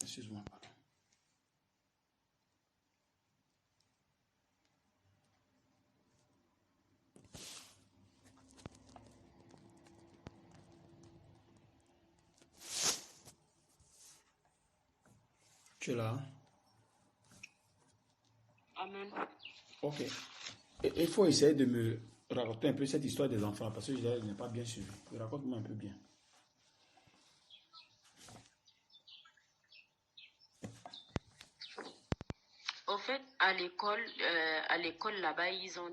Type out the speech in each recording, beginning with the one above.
Excuse-moi. Tu es là? Amen. Ok. Il faut essayer de me raconter un peu cette histoire des enfants parce que je n'ai pas bien suivi. Raconte-moi un peu bien. Au fait, à l'école là-bas, ils ont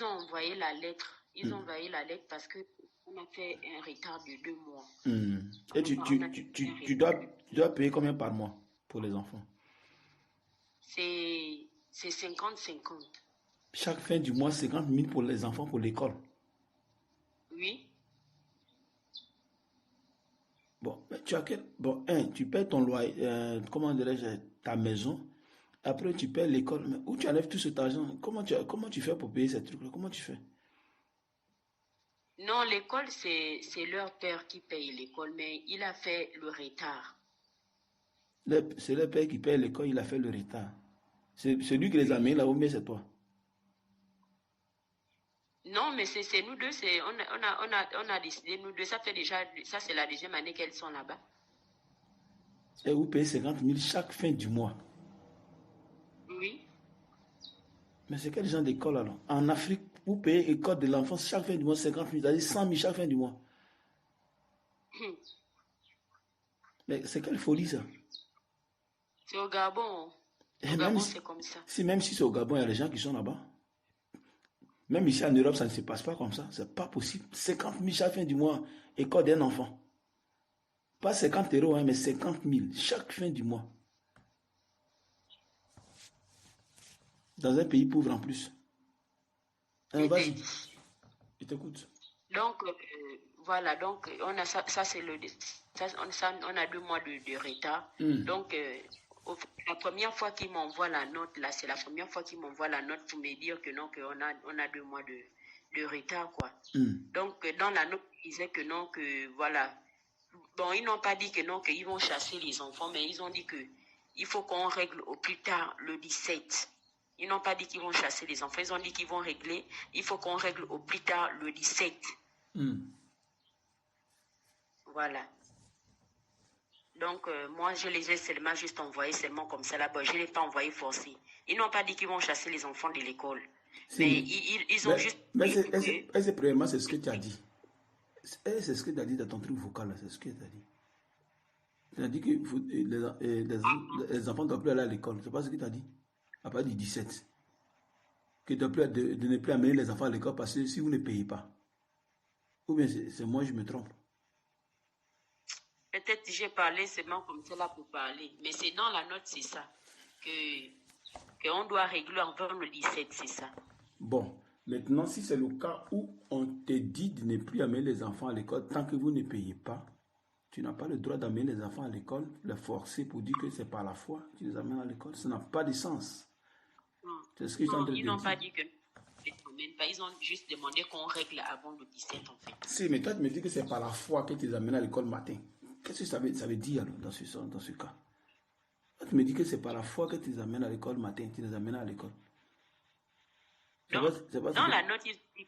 envoyé la lettre. Ils ont envoyé la lettre parce que on a fait un retard de 2 mois. Et On a fait un tu retard. tu dois payer combien par mois pour les enfants? C'est 50-50. Chaque fin du mois, 50 000 pour les enfants pour l'école. Oui. Bon, mais tu as quel... Bon, tu payes ton loyer, comment dirais-je, ta maison. Après, tu payes l'école. Mais où tu enlèves tout cet argent? Comment tu fais pour payer ces trucs-là? Comment tu fais? Non, l'école, c'est leur père qui paye l'école, mais il a fait le retard. C'est le père qui paye l'école, il a fait le retard. C'est lui qui les a mis Oui. là-haut, mais c'est toi. Non, mais c'est nous deux, on a décidé, nous deux, ça fait déjà, ça c'est la deuxième année qu'elles sont là-bas. Et vous payez 50 000 chaque fin du mois. Oui. Mais c'est quel genre d'école alors? En Afrique, vous payez école de l'enfance chaque fin du mois 50 000, c'est-à-dire 100 000 chaque fin du mois. Mais c'est quelle folie ça? C'est au Gabon. Au Et même Gabon, si, c'est comme ça. même si c'est au Gabon, il y a des gens qui sont là-bas. Même ici en Europe, ça ne se passe pas comme ça. C'est pas possible. 50 000 chaque fin du mois, école d'un enfant. Pas 50 €, hein, mais 50 000 chaque fin du mois. Dans un pays pauvre en plus. Je t'ai Vas-y, dit. je t'écoute. Donc, voilà, donc on a ça c'est on a 2 mois de retard. Hmm. Donc, la première fois qu'ils m'envoient la note, là, c'est la première fois qu'ils m'envoient la note pour me dire que non, on a 2 mois de retard, quoi. Hmm. Donc, dans la note, ils disaient que non, que voilà. Bon, ils n'ont pas dit que non, qu'ils vont chasser les enfants, mais ils ont dit que il faut qu'on règle au plus tard le 17. Ils n'ont pas dit qu'ils vont chasser les enfants, ils ont dit qu'ils vont régler. Il faut qu'on règle au plus tard le 17. Hmm. Voilà. Donc, moi, je les ai seulement juste envoyés seulement comme ça là-bas. Je ne l'ai pas envoyé forcé. Ils n'ont pas dit qu'ils vont chasser les enfants de l'école. Si, Mais mais, ils ont juste mais dit que... premièrement, c'est ce que tu as dit. C'est ce que tu as dit dans ton truc vocal, c'est ce que tu as dit. Tu as dit que les enfants ne doivent plus aller à l'école. C'est pas ce que tu as dit. À partir du 17. Que tu de ne plus amener les enfants à l'école parce que si vous ne payez pas. Ou bien c'est moi, je me trompe. Peut-être que j'ai parlé seulement comme ça là pour parler. Mais c'est dans la note, c'est ça. Que qu'on doit régler avant le 17, c'est ça. Bon, maintenant, si c'est le cas où on te dit de ne plus amener les enfants à l'école tant que vous ne payez pas, tu n'as pas le droit d'amener les enfants à l'école, les forcer pour dire que c'est par la foi que tu les amènes à l'école. Ça n'a pas de sens. Non, C'est ce que je suis en non, train ils de n'ont dire. pas dit que même pas. Ils ont juste demandé qu'on règle avant le 17 en fait. Si, mais toi, tu me dis que c'est par la foi que tu les amènes à l'école matin. Qu'est-ce que ça veut dire alors, dans ce cas? Toi, tu me dis que c'est par la foi que tu les amènes à l'école matin, tu les amènes à l'école. Donc, C'est pas ce dans que... la note, ils disent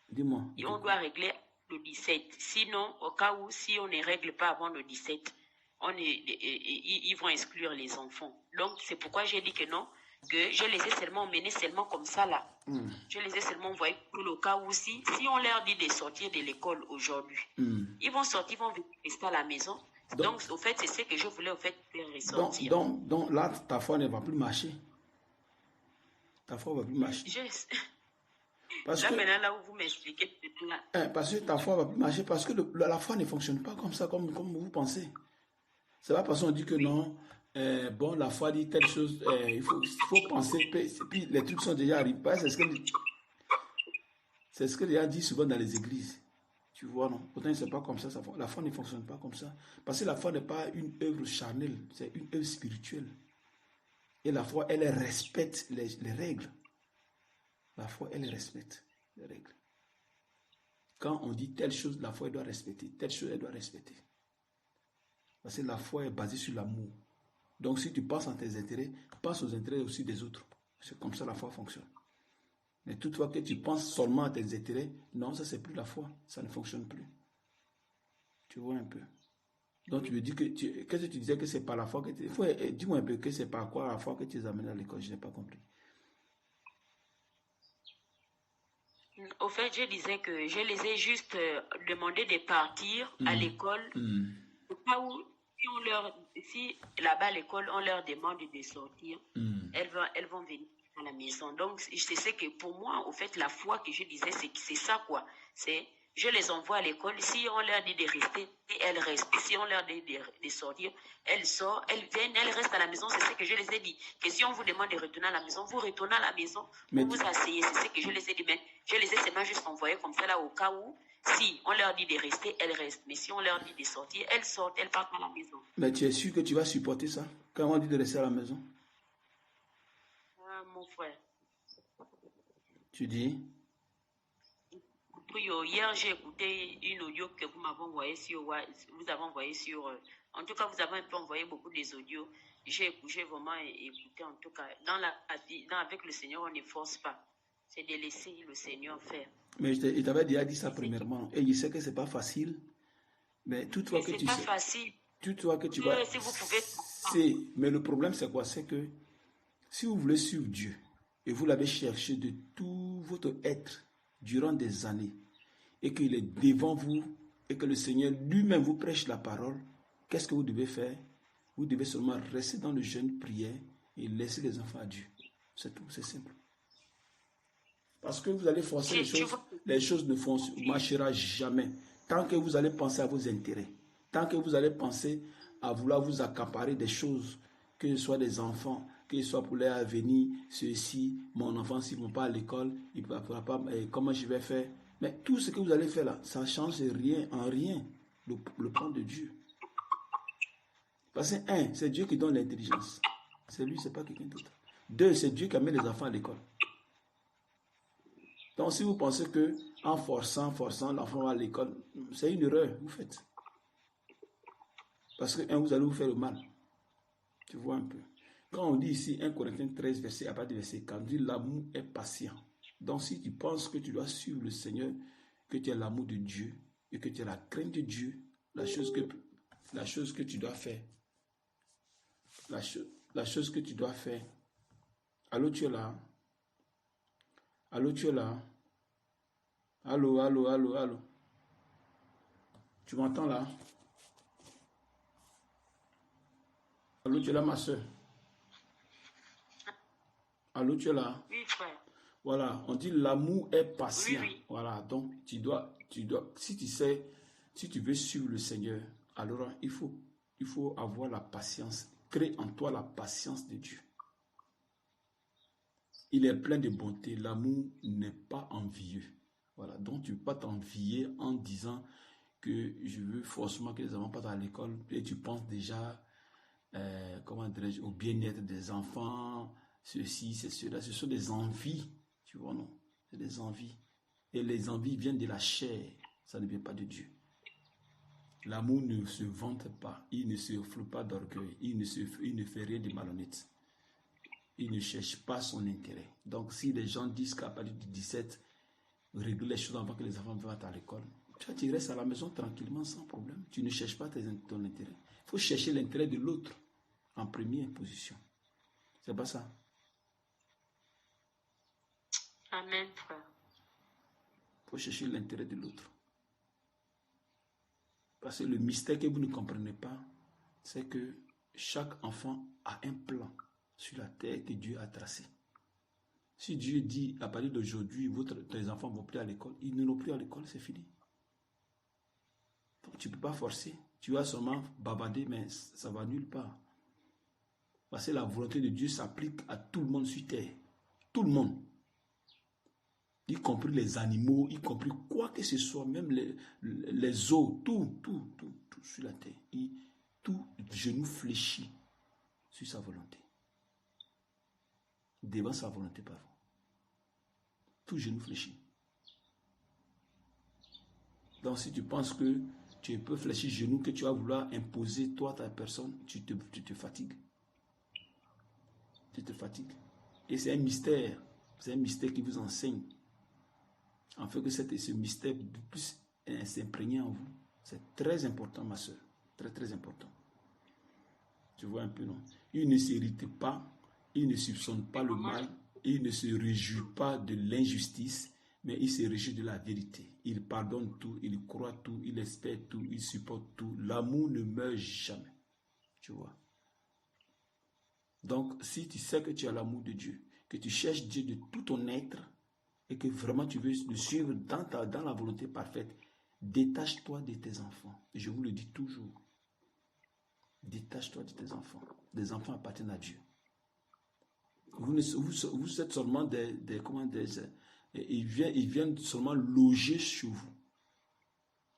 Dis-moi. qu'on doit régler le 17. Sinon, au cas où, si on ne règle pas avant le 17, ils vont exclure les enfants. Donc, c'est pourquoi j'ai dit que non, que je les ai seulement emmenés seulement comme ça là. Je les ai seulement envoyés pour le cas où si on leur dit de sortir de l'école aujourd'hui, ils vont sortir, ils vont venir rester à la maison. Donc, Donc, au fait, c'est ce que je voulais au fait faire ressortir. donc là, ta foi ne va plus marcher. Ta foi ne va plus marcher. Parce Là, que, maintenant, là où vous m'expliquez, là, parce que ta foi va plus marcher, parce que la foi ne fonctionne pas comme ça, comme vous pensez. C'est pas parce qu'on dit que oui. non, bon, la foi dit telle chose, il faut penser, puis les trucs sont déjà arrivés. C'est ce que les gens disent souvent dans les églises. Tu vois, non? Pourtant, c'est pas comme ça. La foi ne fonctionne pas comme ça. Parce que la foi n'est pas une œuvre charnelle, c'est une œuvre spirituelle. Et la foi, elle respecte les règles. La foi, elle respecte les règles. Quand on dit telle chose, la foi, elle doit respecter. Telle chose, elle doit respecter. Parce que la foi est basée sur l'amour. Donc si tu penses en tes intérêts, pense aux intérêts aussi des autres. C'est comme ça la foi fonctionne. Mais toutefois que tu penses seulement à tes intérêts, non, ça c'est plus la foi. Ça ne fonctionne plus. Tu vois un peu. Donc tu me dis que qu'est-ce que tu disais que c'est pas la foi que tu... Dis-moi un peu que c'est par quoi la foi que tu les amènes à l'école. Je n'ai pas compris. Au fait, je disais que je les ai juste demandé de partir à l'école. Au cas où, si là-bas à l'école, on leur demande de sortir, elles vont venir à la maison. Donc, je sais que pour moi, au fait, la foi que je disais, c'est ça, quoi. C'est, je les envoie à l'école. Si on leur dit de rester, elles restent. Si on leur dit de sortir, elles sortent, elles viennent, elles restent à la maison. C'est ce que je les ai dit. Que si on vous demande de retourner à la maison, vous retournez à la maison, vous vous asseyez. C'est ce que je les ai dit. Mais je les ai seulement juste envoyés comme ça là au cas où. Si on leur dit de rester, elles restent. Mais si on leur dit de sortir, elles sortent, elles partent à la maison. Mais tu es sûr que tu vas supporter ça quand on dit de rester à la maison? Ah, mon frère. Tu dis? Hier, j'ai écouté une audio que vous m'avez envoyée sur... Vous avez envoyé sur... en tout cas, vous avez un peu envoyé beaucoup des audios. J'ai vraiment écouté, en tout cas. Avec le Seigneur, on ne force pas. C'est de laisser le Seigneur faire. Mais il t'avait déjà dit ça premièrement. Et il sait que c'est pas facile. Mais toutefois que tu sais... C'est pas facile. Toutefois que tu vas... Si vous pouvez... Mais le problème, c'est quoi? C'est que si vous voulez suivre Dieu, et vous l'avez cherché de tout votre être durant des années, et qu'il est devant vous, et que le Seigneur lui-même vous prêche la parole, qu'est-ce que vous devez faire? Vous devez seulement rester dans le jeûne, prière, et laisser les enfants à Dieu. C'est tout, c'est simple. Parce que vous allez forcer les choses ne marcheront jamais. Tant que vous allez penser à vos intérêts, tant que vous allez penser à vouloir vous accaparer des choses, que ce soit des enfants, que ce soit pour leur avenir, ceci, mon enfant, s'il ne va pas à l'école, il ne pourra pas, comment je vais faire? Mais tout ce que vous allez faire là, ça ne change rien, en rien, le plan de Dieu. Parce que, c'est Dieu qui donne l'intelligence. C'est lui, ce n'est pas quelqu'un d'autre. 2, c'est Dieu qui amène les enfants à l'école. Donc, si vous pensez que en forçant, l'enfant va à l'école, c'est une erreur, vous faites. Parce que, vous allez vous faire le mal. Tu vois un peu. Quand on dit ici, 1 Corinthiens 13, verset, à partir du verset 4, on dit l'amour est patient. Donc, si tu penses que tu dois suivre le Seigneur, que tu as l'amour de Dieu et que tu as la crainte de Dieu, la chose que tu dois faire, la chose que tu dois faire. Allô, tu es là? Allô, tu es là? Allô, allô, allô, allô. Tu m'entends là? Allô, tu es là, ma soeur? Allô, tu es là? Oui, frère. Voilà, on dit l'amour est patient. Oui, oui. Voilà, donc tu dois, si tu veux suivre le Seigneur, alors il faut avoir la patience. Crée en toi la patience de Dieu. Il est plein de bonté. L'amour n'est pas envieux. Voilà, donc tu ne peux pas t'envier en disant que je veux forcément que les enfants partent à l'école et tu penses déjà, comment dirais-je, au bien-être des enfants, ceci, c'est cela. Ce sont des envies, tu vois, non? C'est des envies. Et les envies viennent de la chair, ça ne vient pas de Dieu. L'amour ne se vante pas, il ne se offre pas d'orgueil, il ne fait rien de malhonnête. Il ne cherche pas son intérêt. Donc, si les gens disent qu'à partir du 17, régler les choses avant que les enfants viennent à l'école, tu restes à la maison tranquillement, sans problème. Tu ne cherches pas ton intérêt. Il faut chercher l'intérêt de l'autre en première position. C'est pas ça? Amen, frère. Il faut chercher l'intérêt de l'autre. Parce que le mystère que vous ne comprenez pas, c'est que chaque enfant a un plan sur la terre que Dieu a tracé. Si Dieu dit, à partir d'aujourd'hui, tes enfants ne vont plus à l'école, ils n'iront plus à l'école, c'est fini. Donc tu ne peux pas forcer. Tu vas seulement bavarder, mais ça ne va nulle part. Parce que la volonté de Dieu s'applique à tout le monde sur terre. Tout le monde. Y compris les animaux, y compris quoi que ce soit, même les eaux, tout sur la terre. Tout genou fléchit sur sa volonté. Devant sa volonté, pardon. Tout genou fléchit. Donc si tu penses que Tu peux fléchir genou que tu vas vouloir imposer, toi, ta personne, tu te fatigues. Tu te fatigues. Et c'est un mystère. C'est un mystère qui vous enseigne. En fait que ce mystère puisse s'imprégner en vous. C'est très important, ma soeur. Très, très important. Tu vois un peu, non? Il ne s'irrite pas, il ne soupçonne pas le mal, il ne se réjouit pas de l'injustice, mais il se réjouit de la vérité. Il pardonne tout, il croit tout, il espère tout, il supporte tout. L'amour ne meurt jamais. Tu vois? Donc, si tu sais que tu as l'amour de Dieu, que tu cherches Dieu de tout ton être, et que vraiment tu veux le suivre dans la volonté parfaite, détache-toi de tes enfants. Je vous le dis toujours. Détache-toi de tes enfants. Les enfants appartiennent à Dieu. Vous êtes seulement ils viennent seulement loger sur vous.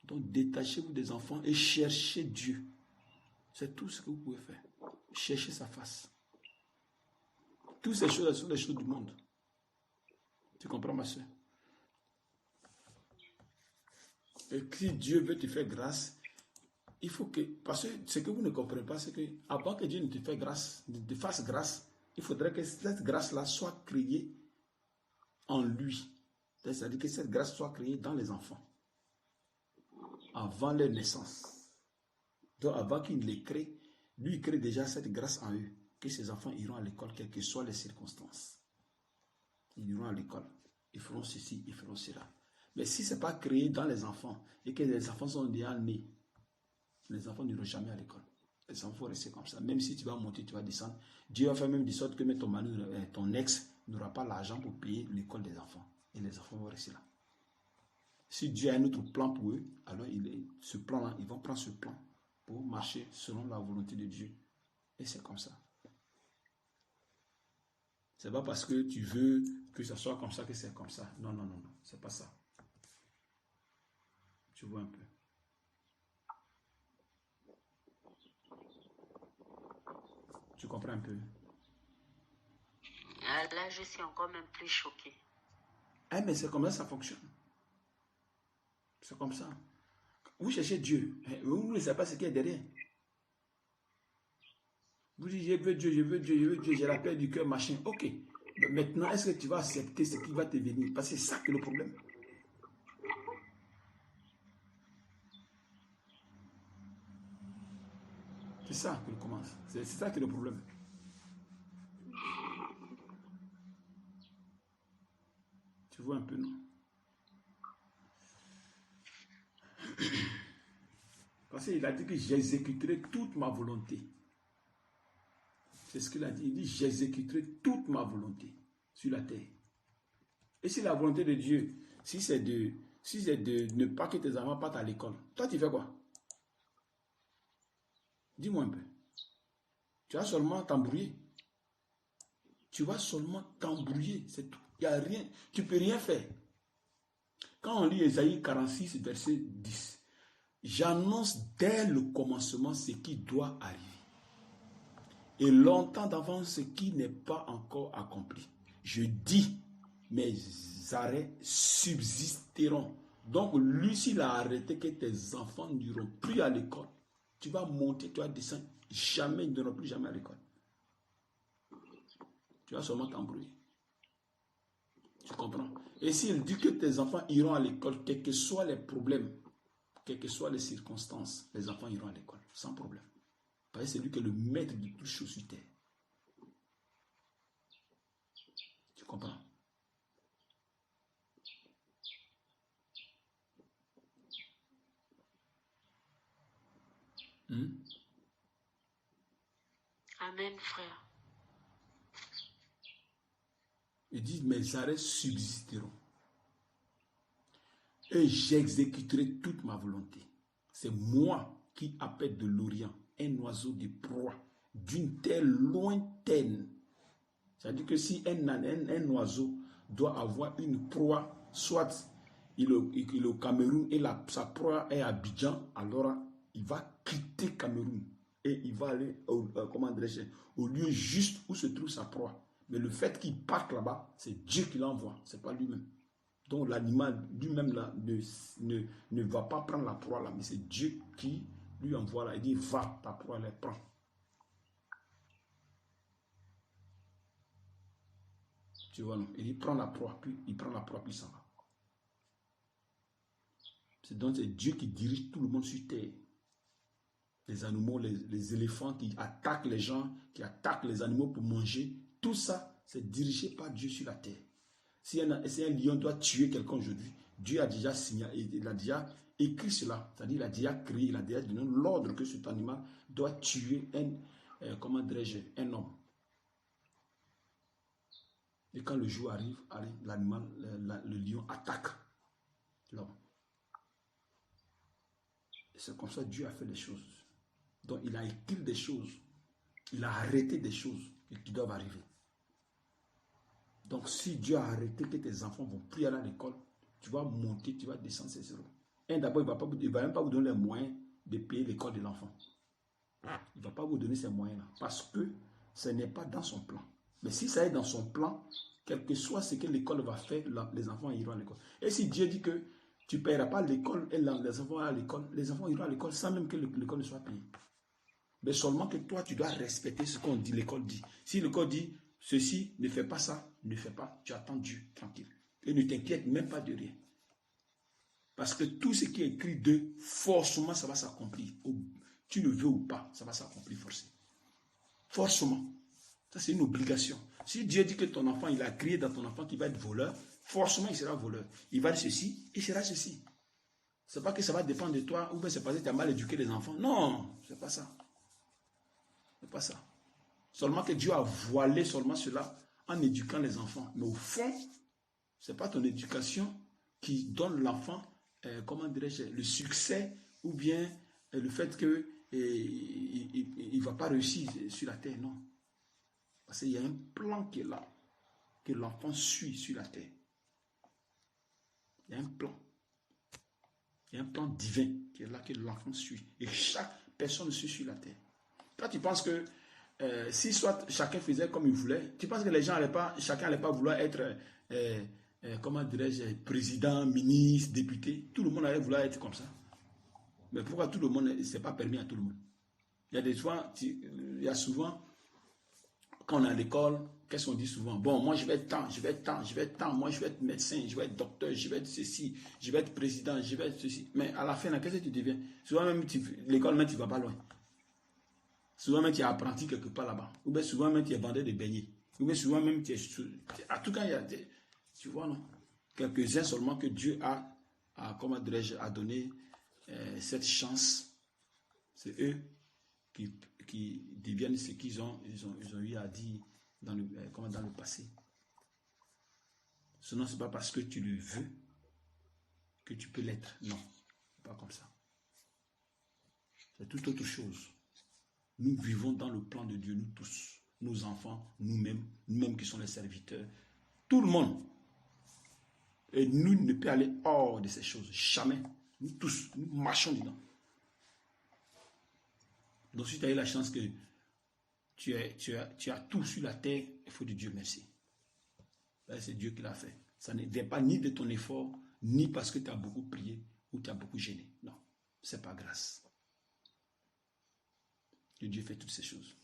Donc détachez-vous des enfants et cherchez Dieu. C'est tout ce que vous pouvez faire. Cherchez sa face. Toutes ces choses sont les choses du monde. Tu comprends, ma soeur? Et si Dieu veut te faire grâce, il faut que, parce que ce que vous ne comprenez pas, c'est que avant que Dieu ne te fasse grâce, te fasse grâce, il faudrait que cette grâce-là soit créée en lui. C'est-à-dire que cette grâce soit créée dans les enfants, avant leur naissance. Donc avant qu'il les crée, lui il crée déjà cette grâce en eux, que ces enfants iront à l'école, quelles que soient les circonstances. Ils iront à l'école, ils feront ceci, ils feront cela. Mais si ce n'est pas créé dans les enfants, et que les enfants sont déjà nés, les enfants n'iront jamais à l'école. Les enfants vont rester comme ça. Même si tu vas monter, tu vas descendre. Dieu va faire même de sorte que ton ex n'aura pas l'argent pour payer l'école des enfants. Et les enfants vont rester là. Si Dieu a un autre plan pour eux, alors ce plan-là, ils vont prendre ce plan pour marcher selon la volonté de Dieu. Et c'est comme ça. C'est pas parce que tu veux que ça soit comme ça que c'est comme ça. Non, non, non, non. C'est pas ça. Tu vois un peu. Tu comprends un peu? Là, je suis encore même plus choquée. Ah, mais c'est comme ça que ça fonctionne. C'est comme ça. Vous cherchez Dieu. Vous ne savez pas ce qu'il y a derrière. Vous dites, je veux Dieu, je veux Dieu, je veux Dieu, j'ai la paix du cœur, machin. Ok. Mais maintenant, est-ce que tu vas accepter ce qui va te venir? Parce que c'est ça qui est le problème. C'est ça que commence. C'est ça qui est le problème. Tu vois un peu, non? Parce qu'il a dit que j'exécuterai toute ma volonté. C'est ce qu'il a dit. Il dit, j'exécuterai toute ma volonté sur la terre. Et si la volonté de Dieu, si c'est de ne pas que tes enfants partent à l'école, toi tu fais quoi? Dis-moi un peu. Tu vas seulement t'embrouiller. Tu vas seulement t'embrouiller, c'est tout. Il n'y a rien, tu ne peux rien faire. Quand on lit Ésaïe 46, verset 10, j'annonce dès le commencement ce qui doit arriver. Et longtemps d'avance ce qui n'est pas encore accompli. Je dis, mes arrêts subsisteront. Donc, lui, s'il a arrêté que tes enfants n'iront plus à l'école, tu vas monter, tu vas descendre, jamais, ils n'iront plus jamais à l'école. Tu vas seulement t'embrouiller. Tu comprends? Et s'il dit que tes enfants iront à l'école, quels que soient les problèmes, quelles que soient les circonstances, les enfants iront à l'école, sans problème. Parce que c'est lui qui est le maître de toutes choses sur terre. Tu comprends? Amen, frère. Il dit, mes arrêts subsisteront. Et j'exécuterai toute ma volonté. C'est moi qui appelle de l'Orient un oiseau de proie d'une terre lointaine. C'est-à-dire que si un oiseau doit avoir une proie, soit il est au Cameroun et sa proie est à Abidjan, alors il va quitter Cameroun et il va aller au lieu juste où se trouve sa proie. Mais le fait qu'il parte là-bas, c'est Dieu qui l'envoie, ce n'est pas lui-même. Donc l'animal lui-même là ne va pas prendre la proie là, mais c'est Dieu qui lui envoie là. Il dit, va, ta proie, elle prend. Tu vois, non? Il dit, prends la proie, puis il prend la proie, puis il s'en va. Donc c'est Dieu qui dirige tout le monde sur terre. Les animaux, les éléphants qui attaquent les gens, qui attaquent les animaux pour manger, tout ça, c'est dirigé par Dieu sur la terre. Si un lion doit tuer quelqu'un aujourd'hui, Dieu a déjà signé, il a déjà écrit cela. C'est-à-dire, il a déjà créé, il a déjà donné l'ordre que cet animal doit tuer comment dirais-je, un homme. Et quand le jour arrive, l'animal, le lion attaque l'homme. C'est comme ça que Dieu a fait les choses. Donc, il a écrit des choses. Il a arrêté des choses qui doivent arriver. Donc, si Dieu a arrêté que tes enfants vont plus aller à l'école, tu vas monter, tu vas descendre, c'est zéro. D'abord, il ne va même pas vous donner les moyens de payer l'école de l'enfant. Il ne va pas vous donner ces moyens-là. Parce que ce n'est pas dans son plan. Mais si ça est dans son plan, quel que soit ce que l'école va faire, les enfants iront à l'école. Et si Dieu dit que tu ne paieras pas l'école et les enfants à l'école, les enfants iront à l'école sans même que l'école ne soit payée. Mais seulement que toi, tu dois respecter ce qu'on dit, l'école dit. Si l'école dit, ceci, ne fais pas ça, ne fais pas, tu attends Dieu, tranquille. Et ne t'inquiète même pas de rien. Parce que tout ce qui est écrit d'eux, forcément, ça va s'accomplir. Tu le veux ou pas, ça va s'accomplir forcément. Forcément. Ça, c'est une obligation. Si Dieu dit que ton enfant, il a crié dans ton enfant qu'il va être voleur, forcément, il sera voleur. Il va être ceci, il sera ceci. Ce n'est pas que ça va dépendre de toi, ou bien c'est parce que tu as mal éduqué les enfants. Non, ce n'est pas ça. Ce n'est pas ça. Seulement que Dieu a voilé seulement cela en éduquant les enfants. Mais au fond, ce n'est pas ton éducation qui donne l'enfant, comment dirais-je, le succès ou bien le fait qu'il ne va pas réussir sur la terre. Non. Parce qu'il y a un plan qui est là, que l'enfant suit sur la terre. Il y a un plan. Il y a un plan divin qui est là, que l'enfant suit. Et chaque personne suit sur la terre. Toi, tu penses que si soit chacun faisait comme il voulait, tu penses que les gens chacun n'allait pas vouloir être, comment dirais-je, président, ministre, député. Tout le monde allait vouloir être comme ça. Mais pourquoi tout le monde, ce n'est pas permis à tout le monde? Il y a des fois, il y a souvent, quand on est à l'école, qu'est-ce qu'on dit souvent? Bon, moi je vais être tant, je vais être tant, je vais être tant, moi je vais être médecin, je vais être docteur, je vais être ceci, je vais être président, je vais être ceci. Mais à la fin, qu'est-ce que tu deviens? Souvent même, l'école, même tu ne vas pas loin. Souvent même tu es apprenti quelque part là-bas. Ou bien souvent même tu es vendeur de beignets. Ou bien souvent même tu es... À tout cas, il y a tu vois, non? Quelques-uns seulement que Dieu a comment dirais-je, a donné cette chance. C'est eux qui deviennent ce qu'ils ont eu à dire dans le passé. Sinon, ce n'est pas parce que tu le veux que tu peux l'être. Non, pas comme ça. C'est tout autre chose. Nous vivons dans le plan de Dieu, nous tous, nos enfants, nous-mêmes qui sommes les serviteurs, tout le monde. Et nous ne pouvons aller hors de ces choses, jamais. Nous tous, nous marchons dedans. Donc si tu as eu la chance que tu as tout sur la terre, il faut dire Dieu merci. C'est Dieu qui l'a fait. Ça ne vient pas ni de ton effort, ni parce que tu as beaucoup prié ou tu as beaucoup gêné. Non, ce n'est pas grâce. Que Dieu fait toutes ces choses.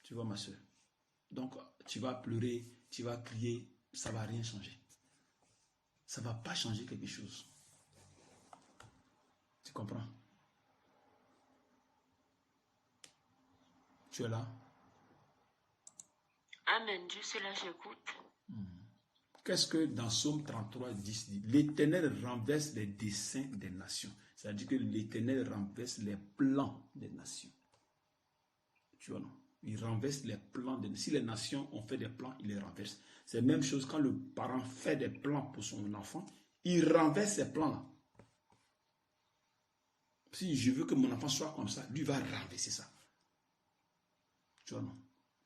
Tu vois ma soeur. Donc tu vas pleurer, tu vas crier, ça ne va rien changer. Ça ne va pas changer quelque chose. Tu comprends? Tu es là? Amen, je suis là, j'écoute. Qu'est-ce que dans Psaume 33, 10 dit? L'Éternel renverse les desseins des nations. C'est-à-dire que l'Éternel renverse les plans des nations. Tu vois, non? Il renverse les plans des nations. Si les nations ont fait des plans, il les renverse. C'est la même chose quand le parent fait des plans pour son enfant, il renverse ces plans-là. Si je veux que mon enfant soit comme ça, lui va renverser ça. Tu vois, non?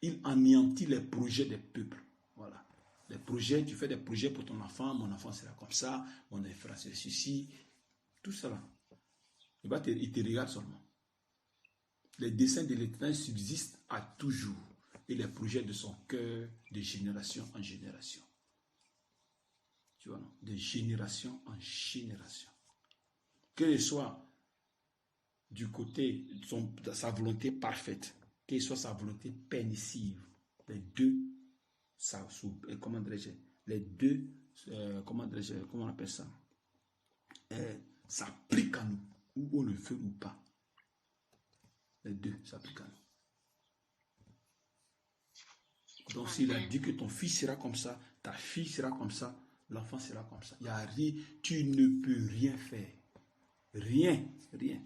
Il anéantit les projets des peuples. Voilà. Les projets, tu fais des projets pour ton enfant, mon enfant sera comme ça, mon enfant fera ceci, tout cela. Il te regarde seulement. Les desseins de l'Éternel subsistent à toujours et les projets de son cœur de génération en génération. Tu vois, non? De génération en génération. Que ce soit du côté de sa volonté parfaite, que ce soit sa volonté permissive, les deux, ça, comment dirais-je, les deux, comment dirais-je, comment on appelle ça, s'appliquent à nous, ou on le veut ou pas. Les deux s'appliquent à nous. Donc s'il a dit que ton fils sera comme ça, ta fille sera comme ça, l'enfant sera comme ça. Il y a rien, tu ne peux rien faire. Rien, rien.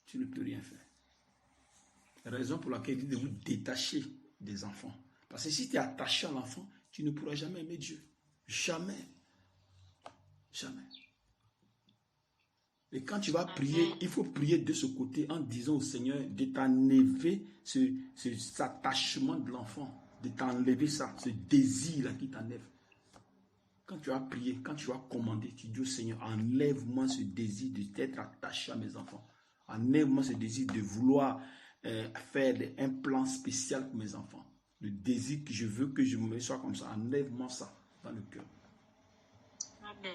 Tu ne peux rien faire. Raison pour laquelle il dit de vous détacher des enfants. Parce que si tu es attaché à l'enfant, tu ne pourras jamais aimer Dieu. Jamais. Jamais. Et quand tu vas prier, il faut prier de ce côté en disant au Seigneur de t'enlever cet attachement de l'enfant, de t'enlever ça, ce désir-là qui t'enlève. Quand tu vas prier, quand tu vas commander, tu dis au Seigneur, enlève-moi ce désir d'être attaché à mes enfants. Enlève-moi ce désir de vouloir faire un plan spécial pour mes enfants. Le désir que je veux que je me sois comme ça, enlève-moi ça dans le cœur.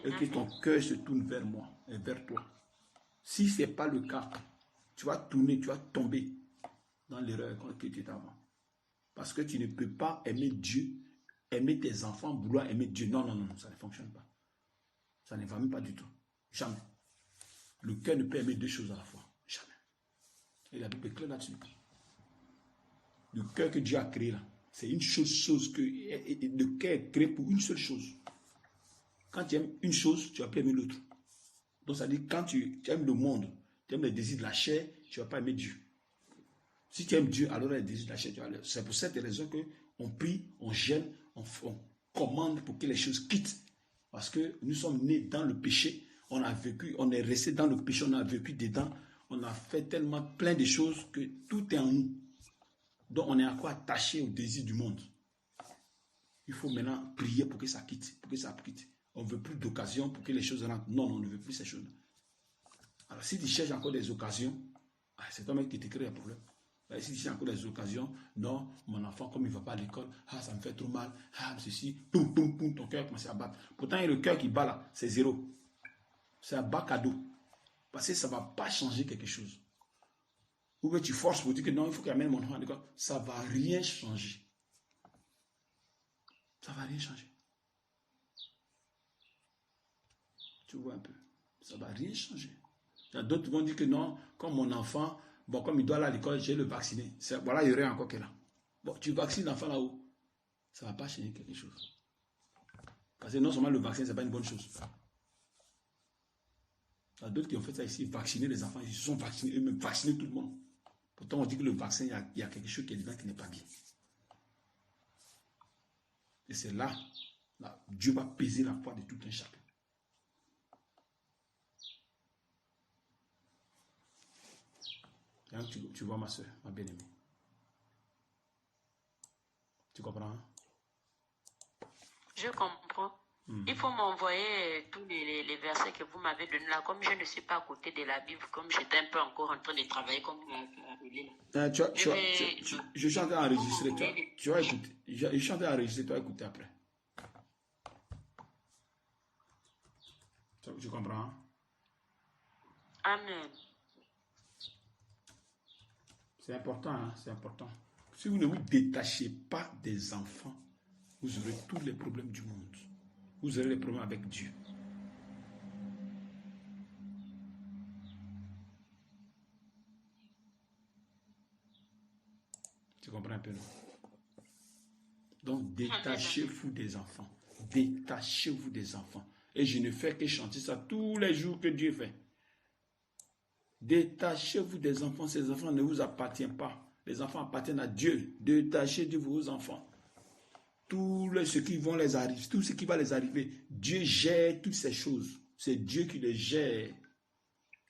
Et que ton cœur se tourne vers moi et vers toi. Si ce n'est pas le cas, tu vas tourner, tu vas tomber dans l'erreur que tu étais avant. Parce que tu ne peux pas aimer Dieu, aimer tes enfants, vouloir aimer Dieu. Non, non, non, ça ne fonctionne pas. Ça ne va même pas du tout. Jamais. Le cœur ne peut aimer deux choses à la fois. Jamais. Et la Bible est claire là-dessus. Le cœur que Dieu a créé là, c'est une chose que le cœur est créé pour une seule chose. Quand tu aimes une chose, tu vas pas aimer l'autre. Donc ça dit quand tu aimes le monde, tu aimes les désirs de la chair, tu ne vas pas aimer Dieu. Si tu aimes Dieu, alors les désirs de la chair, tu vas aimer. C'est pour cette raison qu'on prie, on gêne, on commande pour que les choses quittent. Parce que nous sommes nés dans le péché, on a vécu, on est resté dans le péché, on a vécu dedans, on a fait tellement plein de choses que tout est en nous. Donc on est encore attaché au désir du monde. Il faut maintenant prier pour que ça quitte, pour que ça quitte. On ne veut plus d'occasion pour que les choses rentrent. Non, on ne veut plus ces choses. Alors si tu cherches encore des occasions, c'est toi-même qui te crée un problème. Si tu cherches encore des occasions, non, mon enfant, comme il ne va pas à l'école, ça me fait trop mal, ceci, poum, poum, poum, ton cœur commence à battre. Pourtant, il y a le cœur qui bat là, c'est zéro. C'est un bas cadeau. Parce que ça ne va pas changer quelque chose. Ou bien tu forces pour dire que non, il faut qu'il amène mon enfant à l'école. Ça ne va rien changer. Ça ne va rien changer. Tu vois un peu. Ça ne va rien changer. Il y a d'autres qui vont dire que non, comme mon enfant, bon, comme il doit aller à l'école, je vais le vacciner. Voilà, il y aurait encore que là. Bon, tu vaccines l'enfant là-haut. Ça ne va pas changer quelque chose. Parce que non seulement le vaccin, ce n'est pas une bonne chose. Il y a d'autres qui ont fait ça ici, vacciner les enfants. Ils se sont vaccinés, eux-mêmes, vacciner tout le monde. Pourtant, on dit que le vaccin, il y a quelque chose qui est dedans qui n'est pas bien. Et c'est là, Dieu va peser la foi de tout un chacun. Tu vois ma soeur, ma bien-aimée. Tu comprends? Je comprends. Il faut m'envoyer tous les versets que vous m'avez donnés là. Comme je ne suis pas à côté de la Bible, comme j'étais un peu encore en train de travailler, comme vous m'avez appelé là. Je suis en train d'enregistrer. Tu vas écouter. Je suis en train d'enregistrer, tu vas écouter après. Tu comprends? Amen. C'est important, hein? C'est important. Si vous ne vous détachez pas des enfants, vous aurez tous les problèmes du monde. Vous aurez les problèmes avec Dieu. Tu comprends un peu, non? Donc, détachez-vous des enfants. Détachez-vous des enfants. Et je ne fais que chanter ça tous les jours que Dieu fait. Détachez-vous des enfants. Ces enfants ne vous appartiennent pas. Les enfants appartiennent à Dieu. Détachez de vos enfants. Tout ce qui va les arriver, Dieu gère toutes ces choses. C'est Dieu qui les gère.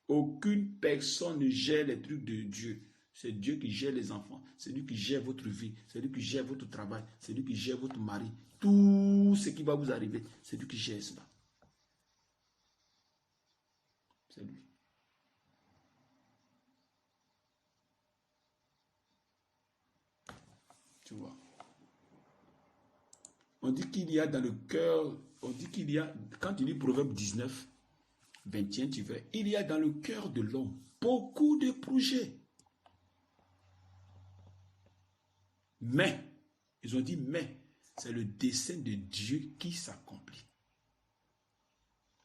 Aucune personne ne gère les trucs de Dieu. C'est Dieu qui gère les enfants. C'est lui qui gère votre vie. C'est lui qui gère votre travail. C'est lui qui gère votre mari. Tout ce qui va vous arriver, c'est lui qui gère cela. C'est lui. Tu vois. On dit qu'il y a dans le cœur, on dit qu'il y a, quand tu lis Proverbe 19, 21, tu verras, il y a dans le cœur de l'homme beaucoup de projets. Mais, ils ont dit mais, c'est le dessein de Dieu qui s'accomplit.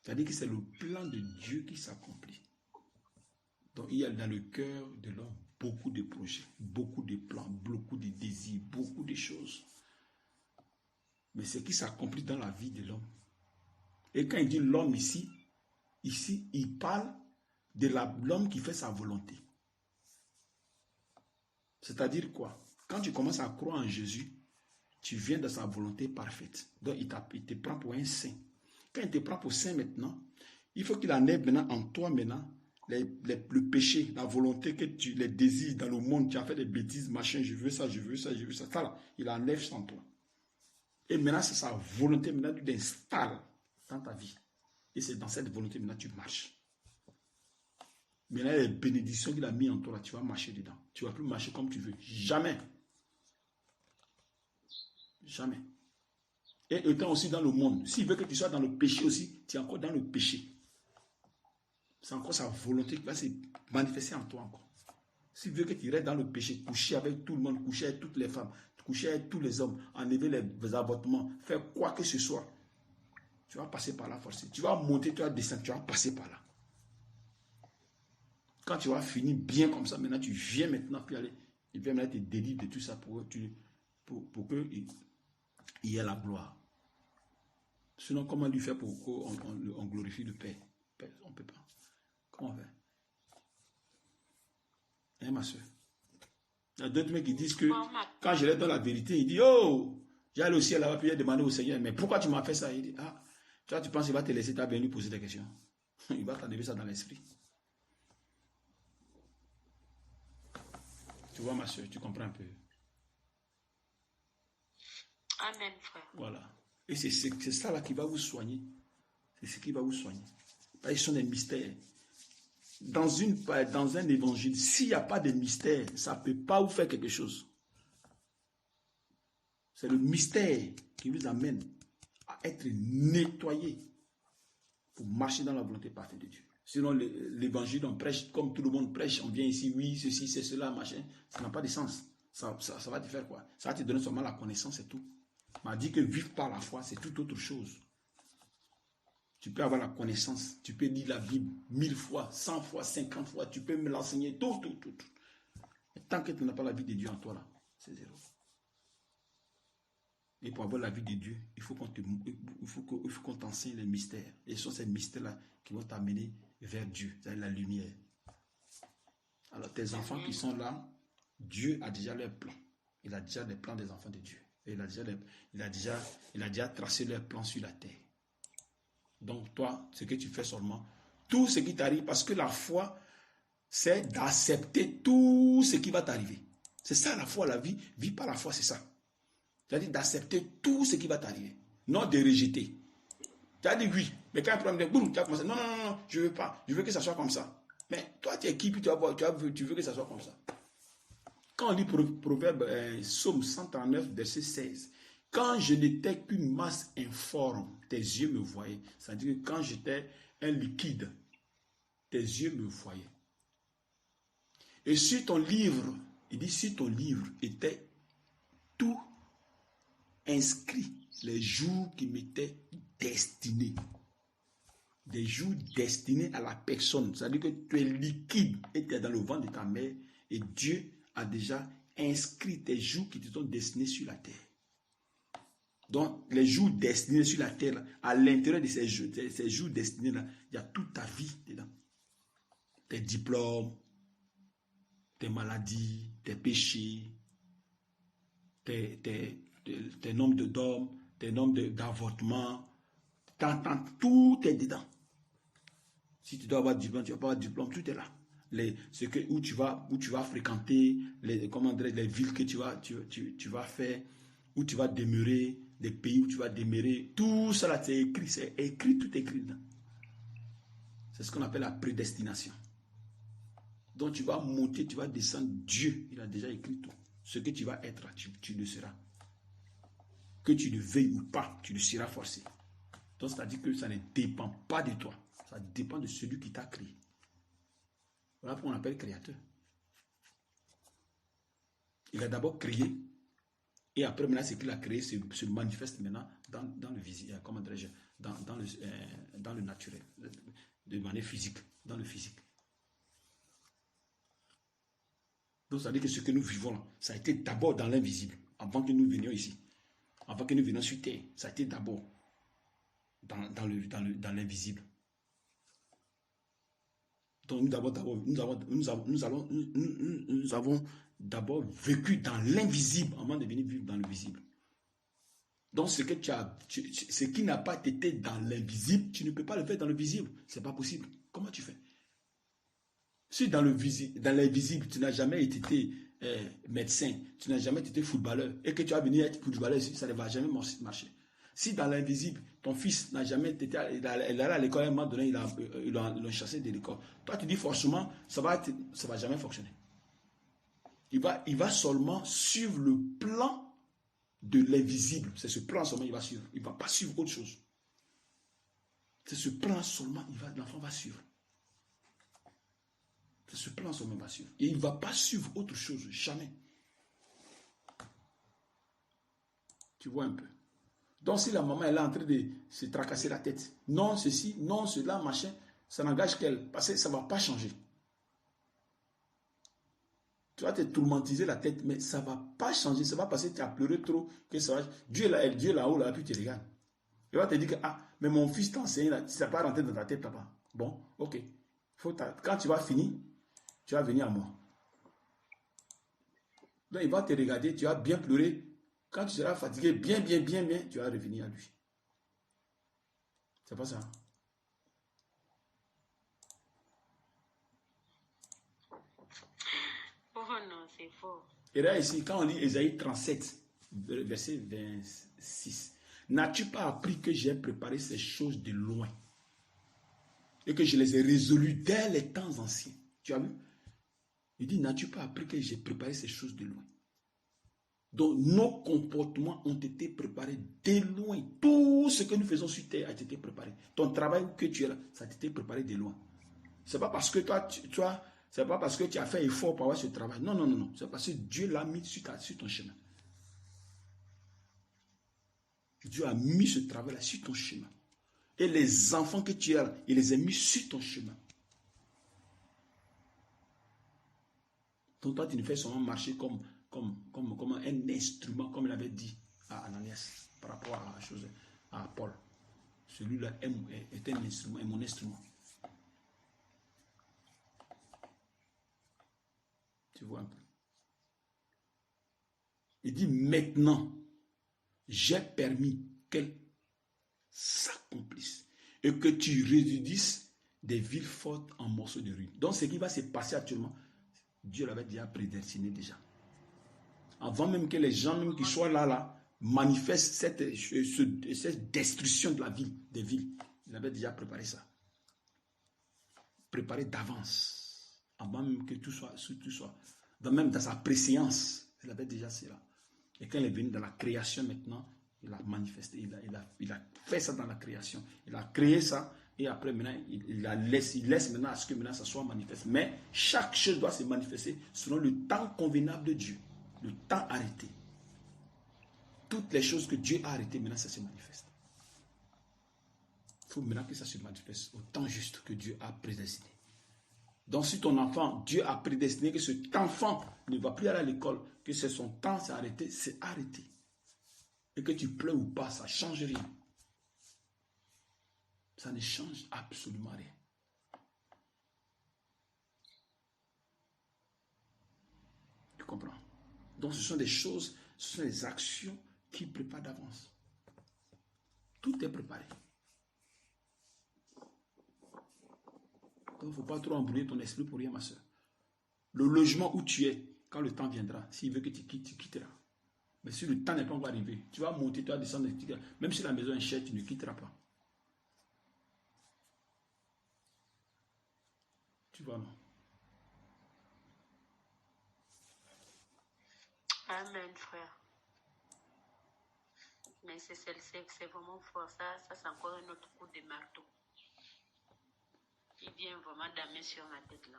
C'est-à-dire que c'est le plan de Dieu qui s'accomplit. Donc il y a dans le cœur de l'homme beaucoup de projets, beaucoup de plans, beaucoup de désirs, beaucoup de choses. Mais c'est qui s'accomplit dans la vie de l'homme. Et quand il dit l'homme ici, il parle de l'homme qui fait sa volonté. C'est-à-dire quoi? Quand tu commences à croire en Jésus, tu viens de sa volonté parfaite. Donc il te prend pour un saint. Quand il te prend pour saint maintenant, il faut qu'il enlève maintenant en toi maintenant le péché, la volonté que tu les désirs dans le monde, tu as fait des bêtises, machin, je veux ça, je veux ça, je veux ça. Ça là, il enlève ça en toi. Et maintenant, c'est sa volonté, maintenant, tu l'installes dans ta vie. Et c'est dans cette volonté, maintenant, tu marches. Maintenant, les bénédictions qu'il a mis en toi, là, tu vas marcher dedans. Tu ne vas plus marcher comme tu veux. Jamais. Jamais. Et étant aussi dans le monde, s'il veut que tu sois dans le péché aussi, tu es encore dans le péché. C'est encore sa volonté qui va se manifester en toi encore. S'il veut que tu restes dans le péché, coucher avec tout le monde, coucher avec toutes les femmes, coucher avec tous les hommes, enlever les avortements, faire quoi que ce soit, tu vas passer par là forcément. Tu vas monter, tu vas descendre, tu vas passer par là. Quand tu vas finir bien comme ça, maintenant tu viens maintenant, puis aller, il vient maintenant te délivrer de tout ça pour qu'il y ait la gloire. Sinon, comment lui faire pour qu'on glorifie le Père? On ne peut pas. Comment on fait? Hein, ma soeur? Il y a d'autres mecs qui disent que quand je leur donne la vérité, il dit oh, j'allais au ciel là-bas, puis il demander au Seigneur, mais pourquoi tu m'as fait ça? Il dit ah, tu penses qu'il va te laisser, tu as bien lui poser des questions. Il va t'enlever ça dans l'esprit. Tu vois, ma soeur, tu comprends un peu? Amen, frère. Voilà. Et c'est ça là qui va vous soigner. C'est ce qui va vous soigner. Parce que ce sont des mystères. Dans un évangile, s'il n'y a pas de mystère, ça ne peut pas vous faire quelque chose. C'est le mystère qui vous amène à être nettoyé pour marcher dans la volonté parfaite de Dieu. Sinon, l'évangile, on prêche comme tout le monde prêche. On vient ici, oui, ceci, c'est cela, machin. Ça n'a pas de sens. Ça va te faire quoi? Ça va te donner seulement la connaissance, c'est tout. On m'a dit que vivre par la foi, c'est tout autre chose. Tu peux avoir la connaissance, tu peux lire la Bible 1000 fois, 100 fois, 50 fois, tu peux me l'enseigner, tout. Et tant que tu n'as pas la vie de Dieu en toi, là, c'est zéro. Et pour avoir la vie de Dieu, il faut qu'on t'enseigne les mystères. Et ce sont ces mystères-là qui vont t'amener vers Dieu, c'est la lumière. Alors tes enfants qui sont là, Dieu a déjà leur plan. Il a déjà les plans des enfants de Dieu. Et il a déjà tracé leurs plans sur la terre. Donc toi, ce que tu fais seulement, tout ce qui t'arrive, parce que la foi, c'est d'accepter tout ce qui va t'arriver. C'est ça la foi, la vie. Vie par la foi, c'est ça. C'est-à-dire d'accepter tout ce qui va t'arriver. Non de rejeter. Tu as dit oui, mais quand un problème de boum, tu as commencé, non, je ne veux pas, je veux que ça soit comme ça. Mais toi, tu es qui, puis tu veux que ça soit comme ça. Quand on lit Proverbe, Psaume 139, verset 16, quand je n'étais qu'une masse informe, tes yeux me voyaient. C'est-à-dire que quand j'étais un liquide, tes yeux me voyaient. Et sur ton livre, il dit, sur ton livre était tout inscrit, les jours qui m'étaient destinés. Des jours destinés à la personne. C'est-à-dire que tu es liquide et tu es dans le ventre de ta mère et Dieu a déjà inscrit tes jours qui te sont destinés sur la terre. Donc, les jours destinés sur la terre, à l'intérieur de ces jours destinés là, il y a toute ta vie dedans. Tes diplômes, tes maladies, tes péchés, tes nombres de dômes, tes nombres d'avortements, tout est dedans. Si tu dois avoir diplôme, tu vas pas avoir diplôme, tout est là. Où tu vas fréquenter, les villes que tu vas faire, où tu vas demeurer, les pays où tu vas demeurer, tout ça là, c'est écrit, tout est écrit dedans. C'est ce qu'on appelle la prédestination. Donc tu vas monter, tu vas descendre, Dieu, il a déjà écrit tout. Ce que tu vas être, tu le seras. que tu le veuilles ou pas, tu le seras forcé. Donc, c'est-à-dire que ça ne dépend pas de toi. Ça dépend de celui qui t'a créé. Voilà pourquoi on appelle créateur. Il a d'abord créé, et après, maintenant, ce qu'il a créé se manifeste maintenant dans le visible, comment dirais-je, dans le naturel, de manière physique, dans le physique. Donc, ça veut dire que ce que nous vivons là, ça a été d'abord dans l'invisible, avant que nous venions ici. Avant que nous venions sur Terre, ça a été d'abord dans l'invisible. Donc, nous avons d'abord vécu dans l'invisible avant de venir vivre dans le visible. Donc, ce qui n'a pas été dans l'invisible, tu ne peux pas le faire dans le visible. Ce n'est pas possible. Comment tu fais? Si dans l'invisible, tu n'as jamais été médecin, tu n'as jamais été footballeur, et que tu as venu être footballeur, ça ne va jamais marcher. Si dans l'invisible, ton fils n'a jamais été, il est allé à l'école, à un moment donné, ils l'ont chassé de l'école. Toi, tu dis forcément, ça va jamais fonctionner. Il va seulement suivre le plan de l'invisible. C'est ce plan seulement qu'il va suivre. Il ne va pas suivre autre chose. C'est ce plan seulement, l'enfant va suivre. C'est ce plan seulement qu'il va suivre. Et il ne va pas suivre autre chose, jamais. Tu vois un peu. Donc si la maman elle est en train de se tracasser la tête, non ceci, non cela, machin, ça n'engage qu'elle, parce que ça ne va pas changer. Tu vas te tourmentiser la tête, mais ça ne va pas changer. Ça va passer, tu as pleuré trop, que ça va. Dieu là-haut, là, puis tu regardes. Il va te dire que, ah, mais mon fils t'enseigne, là, ça ne va pas rentrer dans ta tête, papa. Bon, ok. Quand tu vas finir, tu vas venir à moi. Donc il va te regarder, tu vas bien pleurer. Quand tu seras fatigué, bien, tu vas revenir à lui. C'est pas ça. Oh non, c'est fort. Et là, ici, quand on lit Ésaïe 37, verset 26, n'as-tu pas appris que j'ai préparé ces choses de loin et que je les ai résolues dès les temps anciens? Tu as vu? Il dit, n'as-tu pas appris que j'ai préparé ces choses de loin? Donc, nos comportements ont été préparés de loin. Tout ce que nous faisons sur terre a été préparé. Ton travail que tu es là, ça a été préparé de loin. Ce n'est pas parce que c'est pas parce que tu as fait effort pour avoir ce travail. Non, non, non, non. C'est parce que Dieu l'a mis sur ton chemin. Dieu a mis ce travail-là sur ton chemin. Et les enfants que tu as, il les a mis sur ton chemin. Donc toi, tu ne fais seulement marcher comme un instrument, comme il avait dit à Ananias, par rapport à Paul. Celui-là est un instrument, est mon instrument. Tu vois un peu. Il dit maintenant, j'ai permis qu'elle s'accomplisse et que tu réjouisses des villes fortes en morceaux de ruines. Donc ce qui va se passer actuellement, Dieu l'avait déjà prédestiné déjà. Avant même que les gens même qui soient là, manifestent cette destruction de la ville, des villes. Il avait déjà préparé ça. Préparé d'avance. Avant même que tout soit même dans sa préséance. Il avait déjà cela. Et quand il est venu dans la création maintenant, il a manifesté, il a fait ça dans la création. Il a créé ça et après maintenant, il laisse maintenant à ce que maintenant ça soit manifesté. Mais chaque chose doit se manifester selon le temps convenable de Dieu. Le temps arrêté. Toutes les choses que Dieu a arrêtées, maintenant ça se manifeste. Il faut maintenant que ça se manifeste au temps juste que Dieu a prédestiné. Donc si ton enfant, Dieu a prédestiné que cet enfant ne va plus aller à l'école, que c'est son temps, c'est arrêté, c'est arrêté. Et que tu pleures ou pas, ça ne change rien. Ça ne change absolument rien. Tu comprends? Donc ce sont des choses, ce sont des actions qui préparent d'avance. Tout est préparé. Donc il ne faut pas trop embrouiller ton esprit pour rien, ma soeur. Le logement où tu es, quand le temps viendra, s'il veut que tu quittes, tu quitteras. Mais si le temps n'est pas encore arrivé, tu vas monter, tu vas descendre, même si la maison est chère, tu ne quitteras pas. Tu vois, non? Amen, frère. Mais c'est vraiment fort. Ça c'est encore un autre coup de marteau. Qui vient vraiment damer sur ma tête là.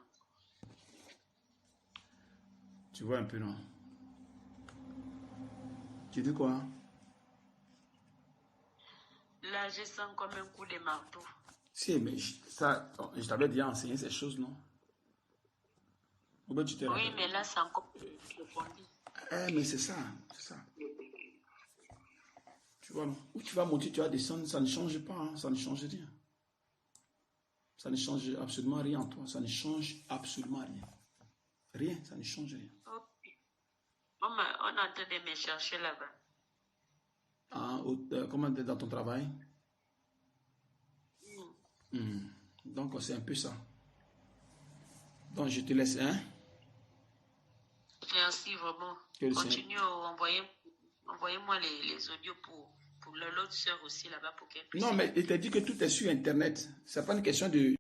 Tu vois un peu, non? Tu dis quoi? Là, je sens comme un coup de marteau. Si, mais je t'avais déjà enseigné ces choses, non? Ou bien tu te Oui, rappelles? mais là, c'est encore plus approfondi. Mais c'est ça, c'est ça. Tu vois, non? Où tu vas monter, tu vas descendre, ça ne change pas, hein, ça ne change rien. Ça ne change absolument rien en toi, ça ne change absolument rien. Rien, ça ne change rien. On est en train de me chercher là-bas. Ah, comment tu es dans ton travail? Donc, c'est un peu ça. Donc, je te laisse, hein? Merci vraiment. Continue, envoyez-moi les audios pour l'autre soeur aussi là-bas pour qu'elle puisse. Non, mais il t'a dit que tout est sur Internet. C'est pas une question de...